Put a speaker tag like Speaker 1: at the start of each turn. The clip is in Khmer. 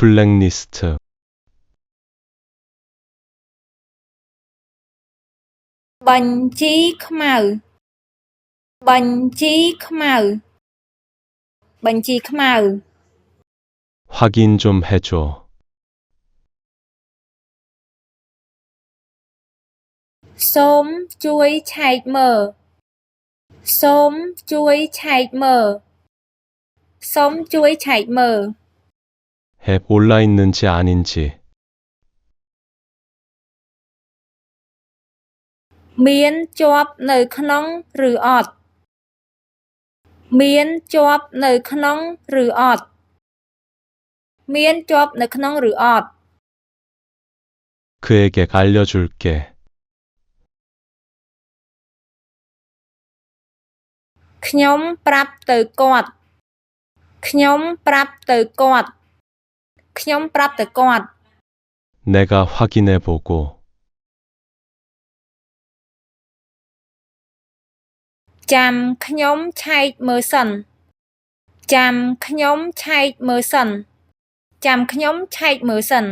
Speaker 1: 블랙리스트
Speaker 2: បញ្ជីខ្មៅ បញ្ជីខ្មៅ បញ្ជីខ្មៅ
Speaker 1: 확인 좀 해줘.
Speaker 2: សូមជួយឆែកមើល សូមជួយឆែកមើល សូមជួយឆែកមើល
Speaker 1: 앱 올라 있는지 아닌지
Speaker 2: មានជាប់នៅក្នុងឬអត់ មានជាប់នៅក្នុងឬអត់ មានជាប់នៅក្នុងឬអត់
Speaker 1: 그에게 알려줄게.
Speaker 2: ខ្ញុំប្រាប់ទៅគាត់ ខ្ញុំប្រាប់ទៅគាត់ ខ្ញុំប្រាប់ទៅគាត់
Speaker 1: 내가 확인해보고
Speaker 2: ចាំខ្ញុំឆែកមើលសិន ចាំខ្ញុំឆែកមើលសិន ចាំខ្ញុំឆែកមើលសិន